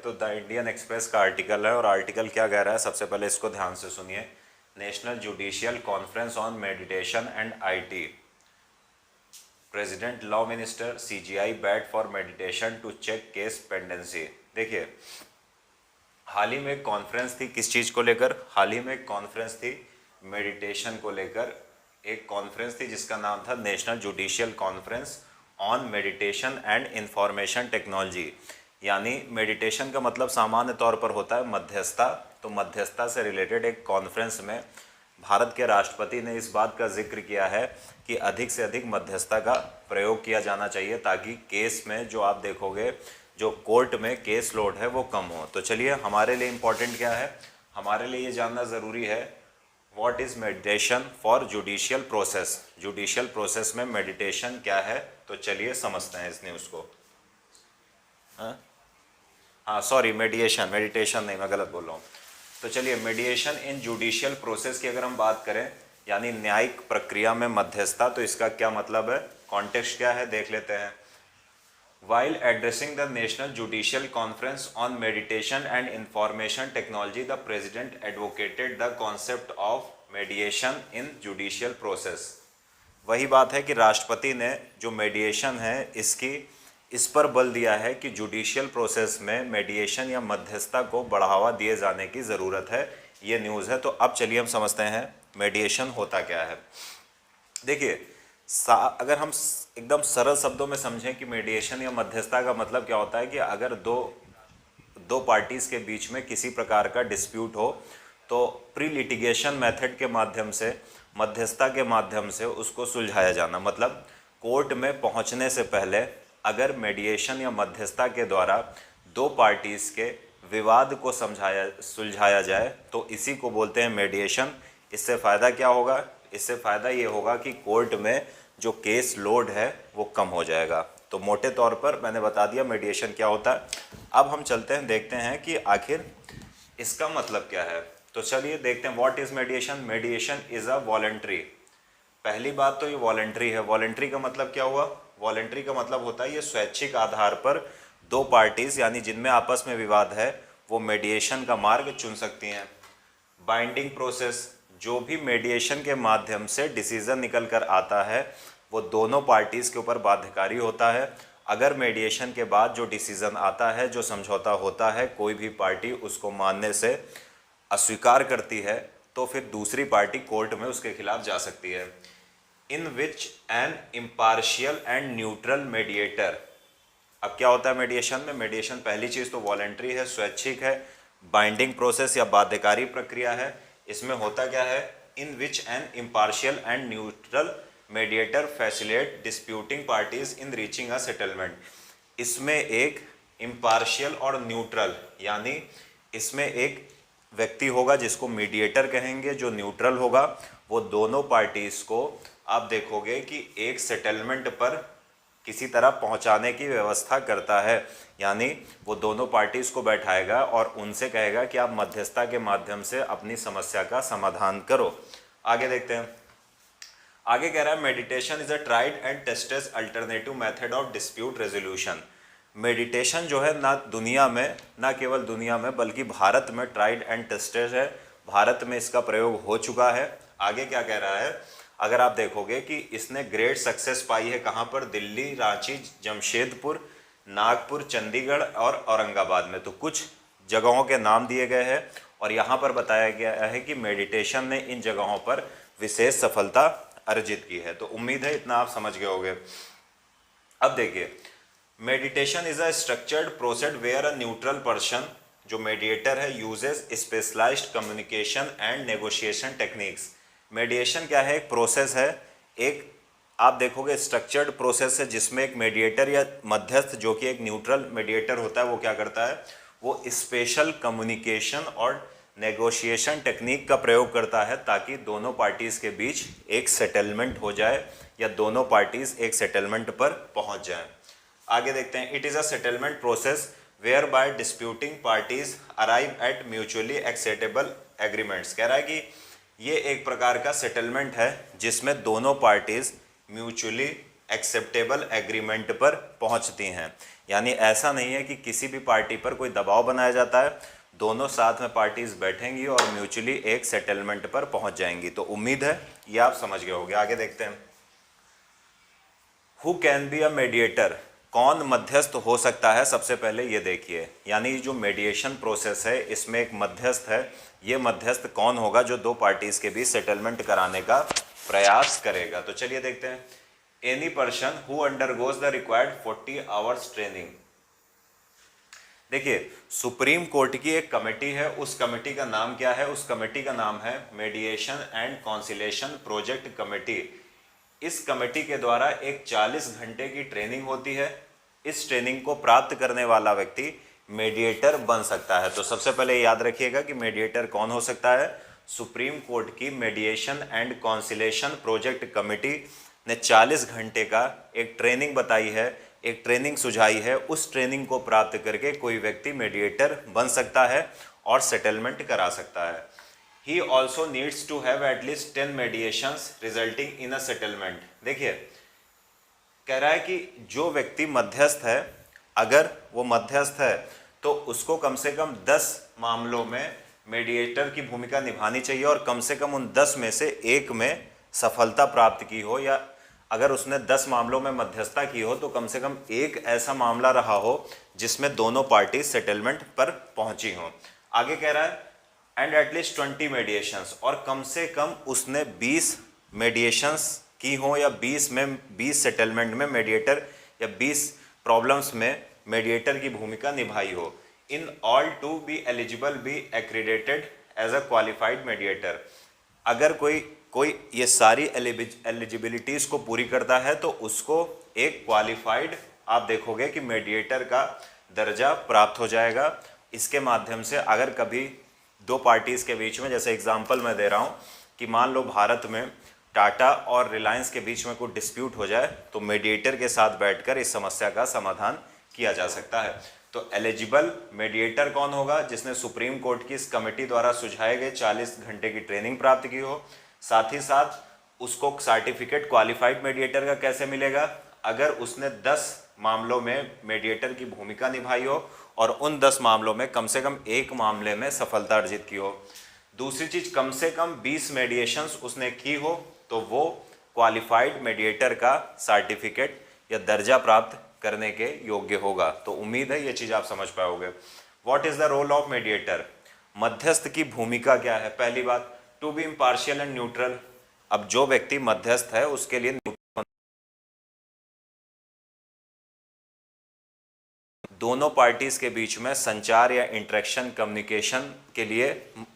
तो the Indian express का article है और आर्टिकल क्या कह रहा है, सबसे पहले इसको ध्यान से सुनिए। National judicial conference on meditation and IT, president law minister CJI bat for meditation to check case pendency. देखिए, हाल ही में एक कॉन्फ्रेंस थी, किस चीज़ को लेकर? हाल ही में एक कॉन्फ्रेंस थी मेडिटेशन को लेकर। एक कॉन्फ्रेंस थी जिसका नाम था national judicial conference on meditation and information technology. यानी मेडिटेशन का मतलब सामान्य तौर पर होता है मध्यस्थता। तो मध्यस्थता से रिलेटेड एक कॉन्फ्रेंस में भारत के राष्ट्रपति ने इस बात का जिक्र किया है कि अधिक से अधिक मध्यस्थता का प्रयोग किया जाना चाहिए, ताकि केस में जो आप देखोगे, जो कोर्ट में केस लोड है वो कम हो। तो चलिए, हमारे लिए इम्पोर्टेंट क्या है, हमारे लिए ये जानना ज़रूरी है, what is meditation for judicial process. Judicial process में मेडिटेशन क्या है, तो चलिए समझते हैं इस न्यूज़ को। हाँ सॉरी, मेडिटेशन नहीं, मैं गलत बोल रहा हूँ। तो चलिए, मीडिएशन इन जुडिशियल प्रोसेस की अगर हम बात करें, यानी न्यायिक प्रक्रिया में मध्यस्थता, तो इसका क्या मतलब है, कॉन्टेक्स्ट क्या है, देख लेते हैं। While addressing the National Judicial Conference on Meditation and Information Technology, the President advocated the concept of mediation in judicial process। वही बात है कि राष्ट्रपति ने जो मेडिएशन है इस पर बल दिया है कि जुडिशियल प्रोसेस में मेडिएशन या मध्यस्थता को बढ़ावा दिए जाने की ज़रूरत है। ये न्यूज़ है। तो अब चलिए हम समझते हैं मेडिएशन होता क्या है। देखिए, अगर हम एकदम सरल शब्दों में समझें कि मेडिएशन या मध्यस्थता का मतलब क्या होता है, कि अगर दो पार्टीज़ के बीच में किसी प्रकार का डिस्प्यूट हो, तो प्री लिटिगेशन मेथड के माध्यम से, मध्यस्थता के माध्यम से उसको सुलझाया जाना। मतलब कोर्ट में पहुंचने से पहले अगर मेडिएशन या मध्यस्थता के द्वारा दो पार्टीज़ के विवाद को सुलझाया जाए, तो इसी को बोलते हैं मेडिएशन। इससे फ़ायदा क्या होगा? इससे फ़ायदा ये होगा कि कोर्ट में जो केस लोड है वो कम हो जाएगा। तो मोटे तौर पर मैंने बता दिया मेडिएशन क्या होता है। अब हम चलते हैं, देखते हैं कि आखिर इसका मतलब क्या है। तो चलिए देखते हैं, what is मेडिएशन। मेडिएशन is a voluntary. पहली बात तो ये वॉलंटरी है। वॉलंटरी का मतलब क्या हुआ? वॉलंटरी का मतलब होता है ये स्वैच्छिक आधार पर दो पार्टीज़, यानी जिनमें आपस में विवाद है, वो मेडिएशन का मार्ग चुन सकती हैं। बाइंडिंग प्रोसेस, जो भी मेडिएशन के माध्यम से डिसीज़न निकल कर आता है वो दोनों पार्टीज़ के ऊपर बाध्यकारी होता है। अगर मेडिएशन के बाद जो डिसीज़न आता है, जो समझौता होता है, कोई भी पार्टी उसको मानने से अस्वीकार करती है, तो फिर दूसरी पार्टी कोर्ट में उसके खिलाफ जा सकती है। In which an impartial and neutral mediator. अब क्या होता है मेडिएशन में? मेडिएशन पहली चीज़ तो वॉलंटरी है, स्वैच्छिक है, बाइंडिंग प्रोसेस या बाध्यकारी प्रक्रिया है। इसमें होता क्या है? In which an impartial and neutral mediator facilitate disputing parties in reaching a settlement. इसमें एक इम्पार्शियल और न्यूट्रल, यानी इसमें एक व्यक्ति होगा जिसको मीडिएटर कहेंगे, जो न्यूट्रल होगा। वो दोनों पार्टीज़ को आप देखोगे कि एक सेटलमेंट पर किसी तरह पहुंचाने की व्यवस्था करता है, यानी वो दोनों पार्टीज़ को बैठाएगा और उनसे कहेगा कि आप मध्यस्थता के माध्यम से अपनी समस्या का समाधान करो। आगे देखते हैं। आगे कह रहा है, meditation is a tried and tested alternative method of dispute resolution. Meditation जो है ना दुनिया में, ना केवल दुनिया में बल्कि भारत में ट्राइड एंड टेस्टेड है। भारत में इसका प्रयोग हो चुका है। आगे क्या कह रहा है, अगर आप देखोगे कि इसने ग्रेट सक्सेस पाई है कहाँ पर? दिल्ली, रांची, जमशेदपुर, नागपुर, चंडीगढ़ और औरंगाबाद में। तो कुछ जगहों के नाम दिए गए हैं और यहाँ पर बताया गया है कि मेडिटेशन ने इन जगहों पर विशेष सफलता अर्जित की है। तो उम्मीद है इतना आप समझ गए होंगे। अब देखिए, meditation is a structured process where a neutral person, जो मेडिएटर है, uses specialised communication and negotiation techniques. Mediation क्या है? एक प्रोसेस है, एक आप देखोगे स्ट्रक्चर्ड प्रोसेस है जिसमें एक मेडिएटर या मध्यस्थ, जो कि एक न्यूट्रल मेडिएटर होता है, वो क्या करता है? वो स्पेशल कम्युनिकेशन और नेगोशिएशन टेक्निक का प्रयोग करता है ताकि दोनों पार्टीज़ के बीच एक सेटलमेंट हो जाए या दोनों पार्टीज़ एक सेटलमेंट पर पहुंच जाएं। आगे देखते हैं। It is a settlement process whereby disputing parties arrive at mutually acceptable agreements. कह रहा है कि ये एक प्रकार का सेटलमेंट है जिसमें दोनों पार्टीज म्यूचुअली एक्सेप्टेबल एग्रीमेंट पर पहुंचती हैं। यानी ऐसा नहीं है कि किसी भी पार्टी पर कोई दबाव बनाया जाता है, दोनों साथ में पार्टीज बैठेंगी और म्यूचुअली एक सेटलमेंट पर पहुंच जाएंगी। तो उम्मीद है ये आप समझ गए होंगे। आगे देखते हैं, who can be a mediator, कौन मध्यस्थ हो सकता है। सबसे पहले ये देखिए, यानी जो मेडिएशन प्रोसेस है इसमें एक मध्यस्थ है। ये मध्यस्थ कौन होगा जो दो पार्टीज के बीच सेटलमेंट कराने का प्रयास करेगा। तो चलिए देखते हैं, any person who undergoes the required 40 hours training. देखिए, सुप्रीम कोर्ट की एक कमेटी है, उस कमेटी का नाम क्या है? उस कमेटी का नाम है मेडिएशन एंड कॉन्सिलेशन प्रोजेक्ट कमेटी। इस कमेटी के द्वारा एक 40 घंटे की ट्रेनिंग होती है। इस ट्रेनिंग को प्राप्त करने वाला व्यक्ति मेडिएटर बन सकता है। तो सबसे पहले याद रखिएगा कि मेडिएटर कौन हो सकता है। सुप्रीम कोर्ट की मेडिएशन एंड कॉन्सिलेशन प्रोजेक्ट कमेटी ने 40 घंटे का एक ट्रेनिंग बताई है, एक ट्रेनिंग सुझाई है। उस ट्रेनिंग को प्राप्त करके कोई व्यक्ति मेडिएटर बन सकता है और सेटलमेंट करा सकता है। He also needs to have at least 10 mediations resulting in a settlement। देखिए, कह रहा है कि जो व्यक्ति मध्यस्थ है, अगर वो मध्यस्थ है तो उसको कम से कम 10 मामलों में मेडिएटर की भूमिका निभानी चाहिए और कम से कम उन 10 में से एक में सफलता प्राप्त की हो, या अगर उसने 10 मामलों में मध्यस्थता की हो तो कम से कम एक ऐसा मामला रहा हो जिसमें दोनों पार्टी सेटलमेंट पर पहुंची हो। आगे कह रहा है एंड एटलीस्ट 20 मेडिएशंस, और कम से कम उसने 20 मेडिएशंस की हो या 20 सेटलमेंट में मेडिएटर या 20 प्रॉब्लम्स में मेडिएटर की भूमिका निभाई हो। In all to be eligible be accredited as a qualified mediator. अगर कोई ये सारी एलिजिबिलिटीज़ को पूरी करता है तो उसको एक क्वालिफाइड, आप देखोगे कि मेडिएटर का दर्जा प्राप्त हो जाएगा। इसके माध्यम से अगर कभी दो पार्टीज़ के बीच में, जैसे एग्जांपल मैं दे रहा हूँ कि मान लो भारत में टाटा और रिलायंस के बीच में कोई डिस्प्यूट हो जाए तो मेडिएटर के साथ बैठकर इस समस्या का समाधान किया जा सकता है। तो एलिजिबल मेडिएटर कौन होगा? जिसने सुप्रीम कोर्ट की इस कमेटी द्वारा सुझाए गए 40 घंटे की ट्रेनिंग प्राप्त की हो। साथ ही साथ उसको सर्टिफिकेट क्वालिफाइड मेडिएटर का कैसे मिलेगा? अगर उसने 10 मामलों में मेडिएटर की भूमिका निभाई हो और उन 10 मामलों में कम से कम एक मामले में सफलता अर्जित की हो। दूसरी चीज, कम से कम 20 मेडिएशंस उसने की हो तो वो क्वालिफाइड मेडिएटर का सर्टिफिकेट या दर्जा प्राप्त करने के योग्य होगा। तो उम्मीद है ये चीज आप समझ पाओगे। What is the role of mediator? मध्यस्थ की भूमिका क्या है? पहली बात, to be impartial and neutral. अब जो व्यक्ति मध्यस्थ है उसके लिए दोनों पार्टीज के बीच में संचार या इंटरेक्शन कम्युनिकेशन के लिए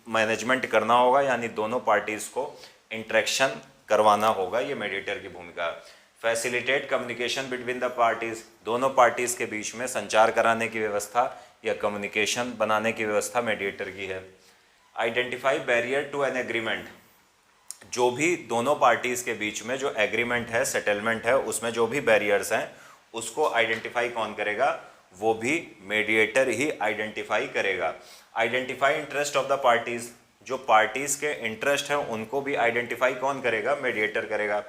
मैनेजमेंट करना होगा, यानी दोनों पार्टीज को इंटरेक्शन करवाना होगा। ये मेडिएटर की भूमिका है। Facilitate communication between the parties, दोनों पार्टीज के बीच में संचार कराने की व्यवस्था या कम्युनिकेशन बनाने की व्यवस्था मेडिएटर की है। Identify barrier to an agreement, जो भी दोनों पार्टीज के बीच में जो एग्रीमेंट है, सेटलमेंट है, उसमें जो भी बैरियर्स हैं उसको आइडेंटिफाई कौन करेगा? वो भी मेडिएटर ही आइडेंटिफाई करेगा। Identify interest of the parties, जो पार्टीज के इंटरेस्ट हैं उनको भी आइडेंटिफाई कौन करेगा? मेडिएटर करेगा।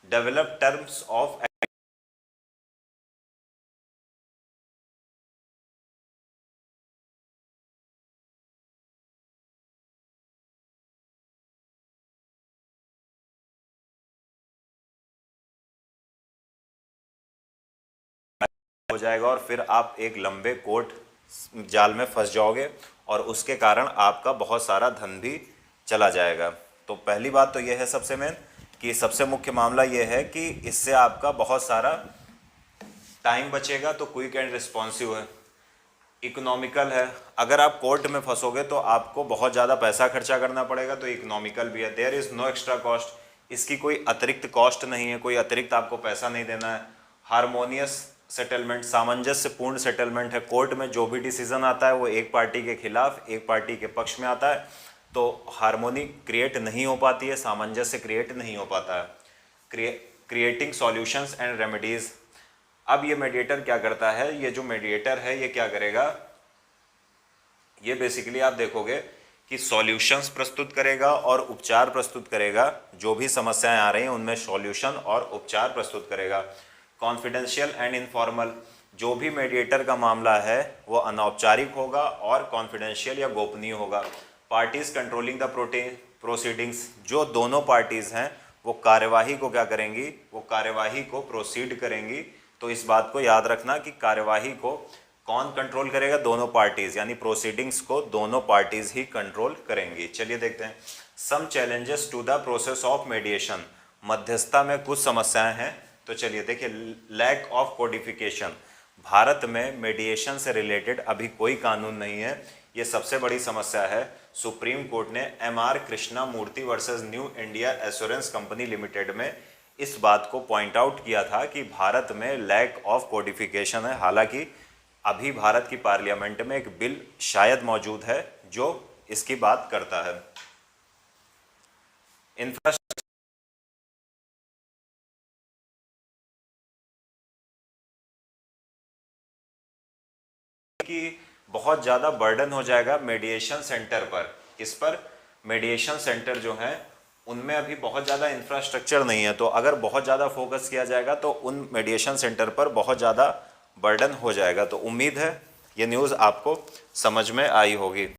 डेवलप टर्म्स ऑफ हो जाएगा और फिर आप एक लंबे कोर्ट जाल में फंस जाओगे और उसके कारण आपका बहुत सारा धन भी चला जाएगा। तो पहली बात तो यह है सबसे मेन कि सबसे मुख्य मामला यह है कि इससे आपका बहुत सारा टाइम बचेगा, तो क्विक एंड रिस्पॉन्सिव है, इकोनॉमिकल है। अगर आप कोर्ट में फंसोगे तो आपको बहुत ज़्यादा पैसा खर्चा करना पड़ेगा, तो इकोनॉमिकल भी है। There is no extra cost, इसकी कोई अतिरिक्त कॉस्ट नहीं है, कोई अतिरिक्त आपको पैसा नहीं देना है। हारमोनियस सेटलमेंट, सामंजस्यपूर्ण सेटलमेंट है। कोर्ट में जो भी डिसीजन आता है वो एक पार्टी के खिलाफ एक पार्टी के पक्ष में आता है, तो हारमोनी क्रिएट नहीं हो पाती है, सामंजस्य क्रिएट नहीं हो पाता है। क्रिएटिंग सॉल्यूशंस एंड रेमेडीज, अब ये मेडिएटर क्या करता है? ये जो मेडिएटर है ये क्या करेगा? ये बेसिकली आप देखोगे कि सॉल्यूशंस प्रस्तुत करेगा और उपचार प्रस्तुत करेगा। जो भी समस्याएं आ रही हैं उनमें सॉल्यूशन और उपचार प्रस्तुत करेगा। कॉन्फिडेंशियल एंड इनफॉर्मल, जो भी मेडिएटर का मामला है वो अनौपचारिक होगा और कॉन्फिडेंशियल या गोपनीय होगा। पार्टीज कंट्रोलिंग द प्रोसीडिंग्स, जो दोनों पार्टीज हैं वो कार्यवाही को क्या करेंगी, वो कार्यवाही को प्रोसीड करेंगी। तो इस बात को याद रखना कि कार्यवाही को कौन कंट्रोल करेगा, दोनों पार्टीज, यानी प्रोसीडिंग्स को दोनों पार्टीज ही कंट्रोल करेंगी। चलिए देखते हैं some challenges to the process of mediation. मध्यस्थता में कुछ समस्याएं हैं। तो चलिए देखिए, लैक ऑफ कोडिफिकेशन, भारत में मेडिएशन से रिलेटेड अभी कोई कानून नहीं है, ये सबसे बड़ी समस्या है। सुप्रीम कोर्ट ने MR Krishna Murthy versus new India assurance company limited में इस बात को पॉइंट आउट किया था कि भारत में लैक ऑफ कोडिफिकेशन है। हालांकि अभी भारत की पार्लियामेंट में एक बिल शायद मौजूद है जो इसकी बात करता है। इंफ्रास्ट्रक्चर की बहुत ज़्यादा बर्डन हो जाएगा मेडिएशन सेंटर पर। किस पर? मेडिएशन सेंटर जो है उनमें अभी बहुत ज़्यादा इंफ्रास्ट्रक्चर नहीं है, तो अगर बहुत ज़्यादा फोकस किया जाएगा तो उन मेडिएशन सेंटर पर बहुत ज़्यादा बर्डन हो जाएगा। तो उम्मीद है ये न्यूज़ आपको समझ में आई होगी।